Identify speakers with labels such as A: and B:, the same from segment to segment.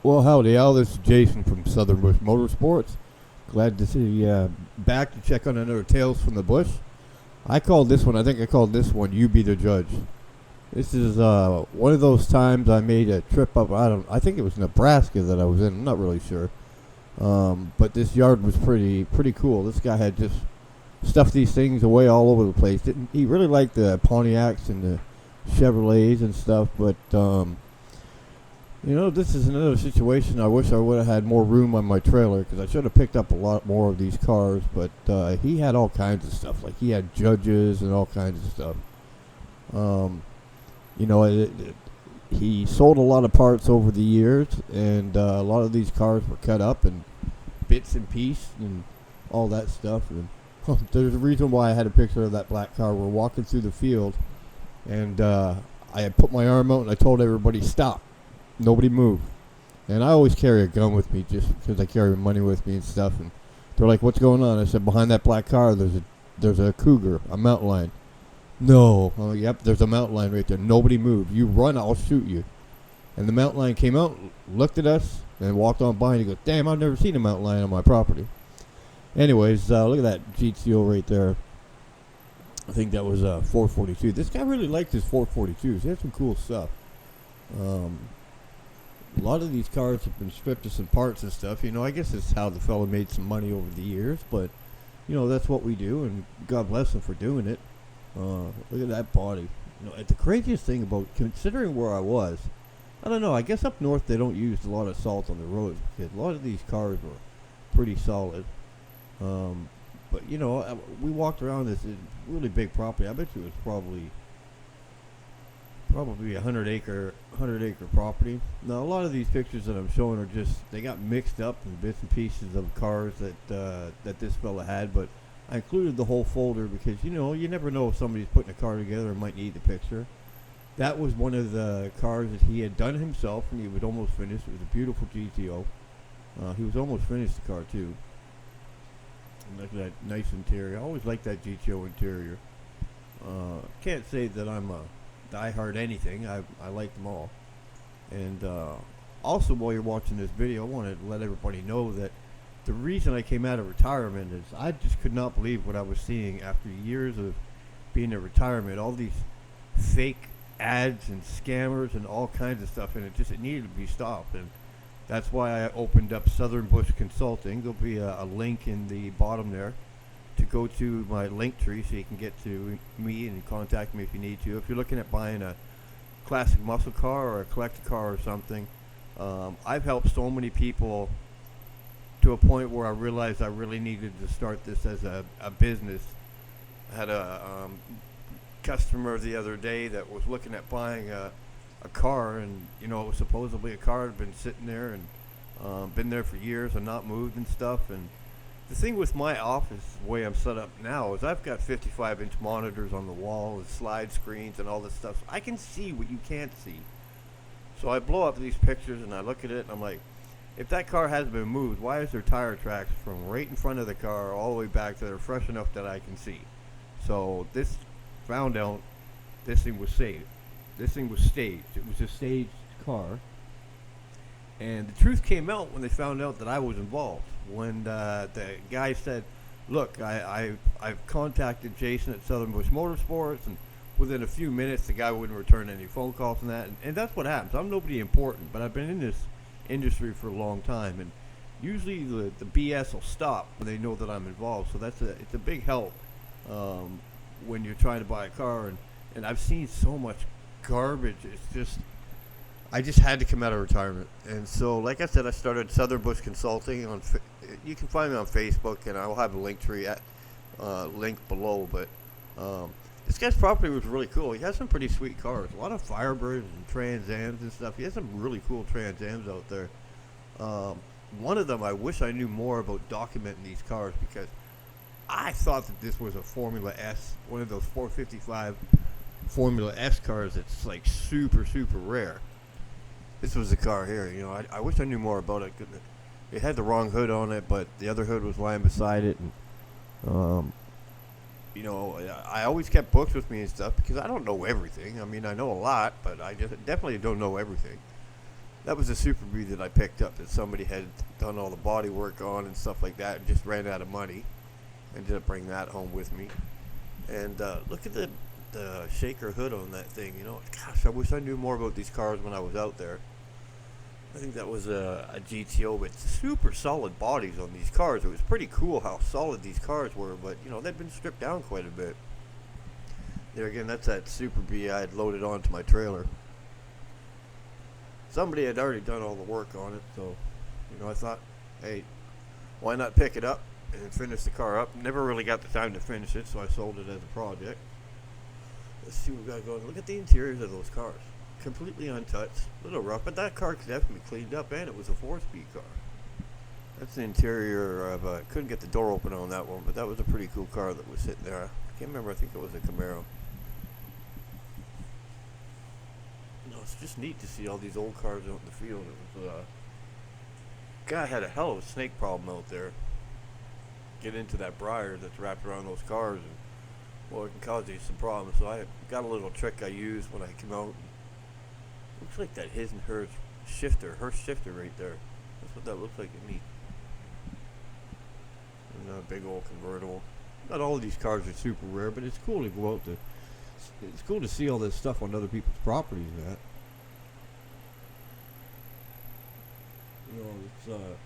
A: Well, howdy, Al. This is Jason from Southern Bush Motorsports. Glad to see you back to check on another Tales from the Bush. I think I called this one You Be the Judge. This is one of those times I made a trip up, I think it was Nebraska that I was in, I'm not really sure. But this yard was pretty cool. This guy had just stuffed these things away all over the place. He really liked the Pontiacs and the Chevrolets and stuff, but this is another situation. I wish I would have had more room on my trailer because I should have picked up a lot more of these cars. But he had all kinds of stuff. Like he had judges and all kinds of stuff. Um, he sold a lot of parts over the years, and a lot of these cars were cut up and bits and pieces and all that stuff. And there's a reason why I had a picture of that black car. We're walking through the field, and I had put my arm out and I told everybody stop. Nobody moved. And I always carry a gun with me just because I carry money with me and stuff. And they're like, what's going on? I said, behind that black car, there's a cougar, a mountain lion. No. Oh, yep, there's a mountain lion right there. Nobody moved. You run, I'll shoot you. And the mountain lion came out, looked at us, and walked on by. And he goes, damn, I've never seen a mountain lion on my property. Anyways, look at that GTO right there. I think that was a 442. This guy really liked his 442s. He had some cool stuff. A lot of these cars have been stripped of some parts and stuff. I guess it's how the fella made some money over the years, but, that's what we do, and God bless him for doing it. Look at that body. The craziest thing about, considering where I was, I don't know, I guess up north they don't use a lot of salt on the roads, because a lot of these cars were pretty solid. But, we walked around this really big property. I bet you it was probably a 100 acre property. Now a lot of these pictures that I'm showing are just, they got mixed up in bits and pieces of cars that this fella had, but I included the whole folder because you never know if somebody's putting a car together and might need the picture. That was one of the cars that he had done himself and he was almost finished. It was a beautiful GTO. He was almost finished the car too. And look at that nice interior. I always like that GTO interior. Can't say that I'm a diehard anything. I like them all. And also, while you're watching this video, I want to let everybody know that the reason I came out of retirement is I just could not believe what I was seeing after years of being in retirement. All these fake ads and scammers and all kinds of stuff, and it needed to be stopped. And that's why I opened up Southern Bush Consulting. There'll be a link in the bottom there to go to my link tree so you can get to me and contact me if you need to. If you're looking at buying a classic muscle car or a collector car or something, I've helped so many people to a point where I realized I really needed to start this as a business. I had a customer the other day that was looking at buying a car, and it was supposedly a car that had been sitting there and been there for years and not moved and stuff. And the thing with my office, the way I'm set up now, is I've got 55-inch monitors on the wall and slide screens and all this stuff. So I can see what you can't see. So I blow up these pictures and I look at it and I'm like, if that car hasn't been moved, why is there tire tracks from right in front of the car all the way back that are fresh enough that I can see? So this found out this thing was saved. This thing was staged. It was a staged car. And the truth came out when they found out that I was involved. When the guy said, look, I've contacted Jason at Southern Bush Motorsports, and within a few minutes the guy wouldn't return any phone calls and that. And that's what happens. I'm nobody important, but I've been in this industry for a long time. And usually the BS will stop when they know that I'm involved. So it's a big help when you're trying to buy a car. And I've seen so much garbage. I just had to come out of retirement. And so, like I said, I started Southern Bush Consulting. You can find me on Facebook, and I will have a link tree link below. But this guy's property was really cool. He has some pretty sweet cars. A lot of Firebirds and Trans Ams and stuff. He has some really cool Trans Ams out there. One of them, I wish I knew more about documenting these cars, because I thought that this was a Formula S, one of those 455 Formula S cars that's like super, super rare. This was the car here. I wish I knew more about it. It had the wrong hood on it, but the other hood was lying beside it. And, I always kept books with me and stuff because I don't know everything. I mean, I know a lot, but I just definitely don't know everything. That was a Super Bee that I picked up that somebody had done all the body work on and stuff like that and just ran out of money. Ended up bringing that home with me. And look at the shaker hood on that thing. You know, gosh, I wish I knew more about these cars when I was out there. I think that was a GTO with super solid bodies on these cars. It was pretty cool how solid these cars were, but you know, they've been stripped down quite a bit. There again, that's that Super Bee I had loaded onto my trailer. Somebody had already done all the work on it, so you know, I thought, hey, why not pick it up and finish the car up? Never really got the time to finish it, so I sold it as a project. Let's see what we got going. Look at the interiors of those cars. Completely untouched, a little rough, but that car could definitely be cleaned up, and it was a 4-speed car. That's the interior of couldn't get the door open on that one, but that was a pretty cool car that was sitting there. I can't remember, I think it was a Camaro. No, it's just neat to see all these old cars out in the field. It was, guy had a hell of a snake problem out there. Get into that briar that's wrapped around those cars, and well, it can cause you some problems. So I got a little trick I used when I came out. Looks like that his and hers shifter, right there. That's what that looks like to me. And a big old convertible. Not all of these cars are super rare, but it's cool to go out to. It's cool to see all this stuff on other people's properties. That. You know, it's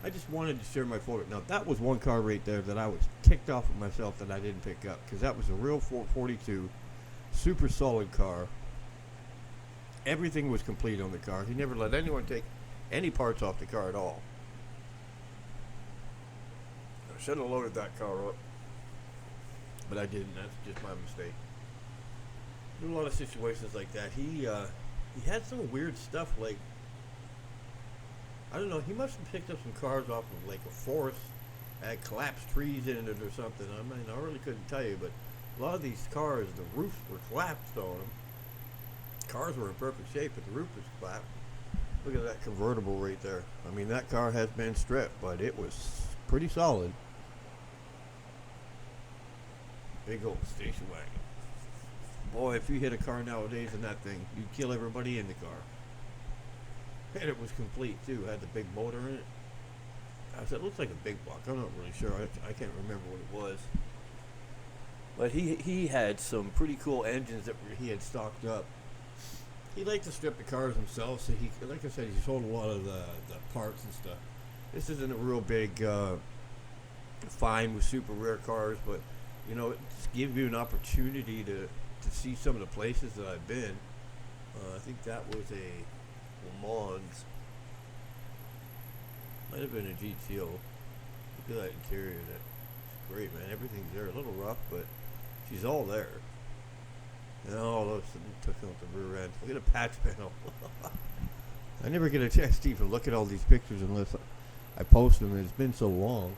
A: I just wanted to share my photo. Now that was one car right there that I was ticked off with myself that I didn't pick up, because that was a real 442, super solid car. Everything was complete on the car. He never let anyone take any parts off the car at all. I should have loaded that car up, but I didn't. That's just my mistake. There were a lot of situations like that. He had some weird stuff, like, I don't know, he must have picked up some cars off of like a forest, had collapsed trees in it or something. I mean, I really couldn't tell you, but a lot of these cars, the roofs were collapsed on them. Cars were in perfect shape, but the roof was flat. Look at that convertible right there. I mean, that car has been stripped, but it was pretty solid. Big old station wagon. Boy, if you hit a car nowadays in that thing, you'd kill everybody in the car. And it was complete too. It had the big motor in it. I said, it looks like a big block. I'm not really sure. I can't remember what it was. But he had some pretty cool engines that he had stocked up. He liked to strip the cars himself, so he, like I said, he sold a lot of the parts and stuff. This isn't a real big find with super rare cars, but you know, it just gives you an opportunity to see some of the places that I've been. I think that was a Le Mans. Might have been a GTO. Look at that interior. That's great, man. Everything's there. A little rough, but she's all there. And all those took out the rear end. Look at the patch panel. I never get a chance to even look at all these pictures unless I post them. It's been so long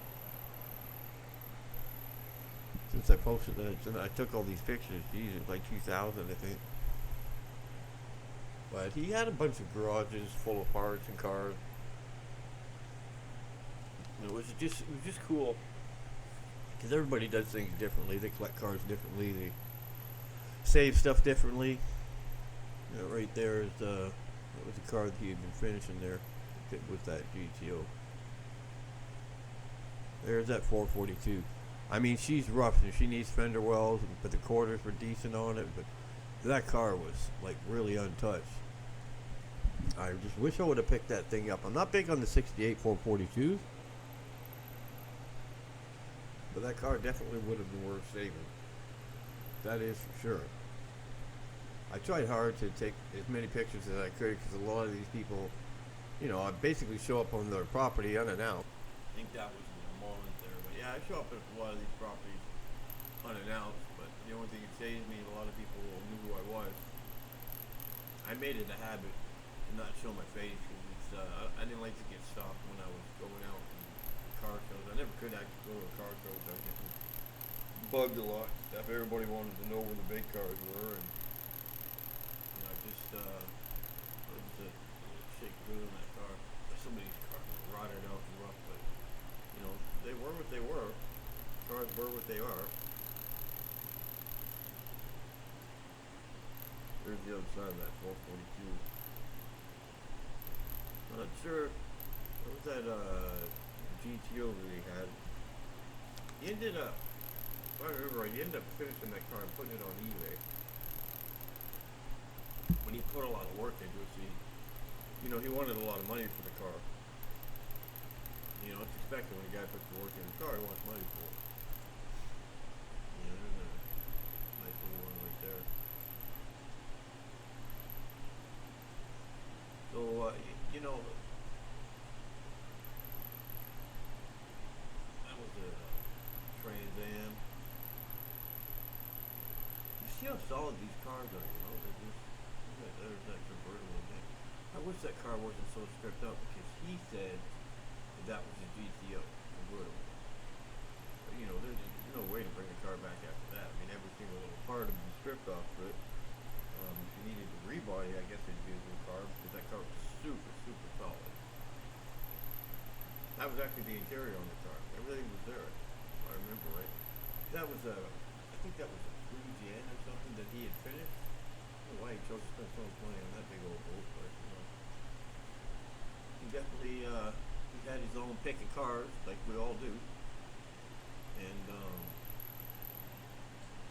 A: since I posted that. I took all these pictures. Geez, it was like 2000, I think. But he had a bunch of garages full of parts and cars. And it was just cool, because everybody does things differently. They collect cars differently. They save stuff differently. You know, right there is that was the car that he had been finishing there. It was that GTO. There's that 442. I mean, she's rough and she needs fender wells, but the quarters were decent on it. But that car was like really untouched. I just wish I would have picked that thing up. I'm not big on the 68 442s, but that car definitely would have been worth saving. That is for sure. I tried hard to take as many pictures as I could, because a lot of these people, you know, I basically show up on their property unannounced. I think that was the moment there, but yeah, I show up at a lot of these properties unannounced, but the only thing that saved me, a lot of people knew who I was. I made it a habit to not show my face, because I didn't like to get stopped when I was going out in car shows. I never could actually go to a car show without getting bugged a lot. Everybody wanted to know where the big cars were, and you know, I just shake good on that car. Some of these cars were rotted out and rough, but you know, they were what they were. Cars were what they are. There's the other side of that 442. I'm not sure. What was that GTO that he had? He ended up, if I remember right, he ended up finishing that car and putting it on eBay. When he put a lot of work into it, see, he wanted a lot of money for the car. It's expected when a guy puts the work in the car, he wants money for it. There's a nice little one right there. So, that was a Trans Am. You see how solid these cars are, they're just, there's that convertible thing. I wish that car wasn't so stripped out because he said that was a GTO convertible. But, there's no way to bring a car back after that. I mean, every single little part would be stripped off of it. If you needed to rebody, I guess it'd be a new car because that car was super, super solid. That was actually the interior on the car. Everything was there, if I remember right. That was I think that was a Louisiana or something that he had finished. I don't know why he chose to spend so much money on that big old boat, but he definitely he had his own pick of cars, like we all do. And I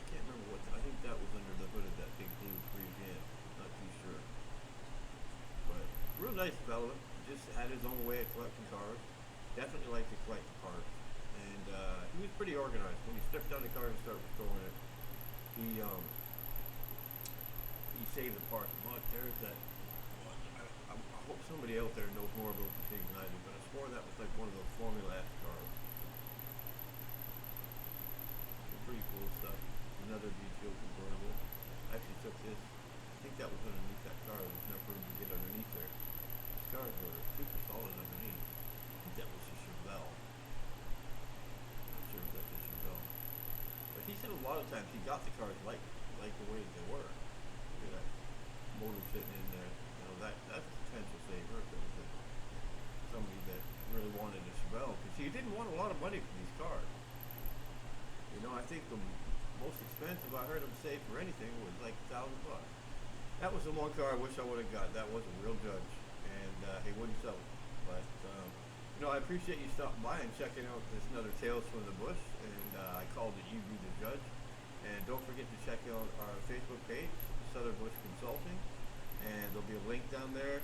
A: can't remember I think that was under the hood of that big blue Parisienne. Not too sure. But real nice fella. Just had his own way of collecting cars. Definitely liked to collect parts. And he was pretty organized. When he stripped down the car and started restoring it, he saved the parts. Look, there's that. I hope somebody out there knows more about the thing than I do, but I swore that was like one of those Formula S cars. Some pretty cool stuff. Another GTO convertible. I actually took this. I think that was underneath that car. There was enough room to get underneath there. These cars were super solid underneath. I think that was a Chevelle. Not sure if that's a Chevelle. But he said a lot of times he got the cars like the way they were. Look at that motor sitting in there. That's a potential saver if it was somebody that really wanted a Chevelle, because he didn't want a lot of money for these cars. I think the most expensive I heard him say for anything was like $1,000. That was the one car I wish I would have got. That was a real judge, and he wouldn't sell it. But I appreciate you stopping by and checking out this another Tales from the Bush, and I called it You Be the Judge. And don't forget to check out our Facebook page, Southern Bush Consulting, and there'll be a link down there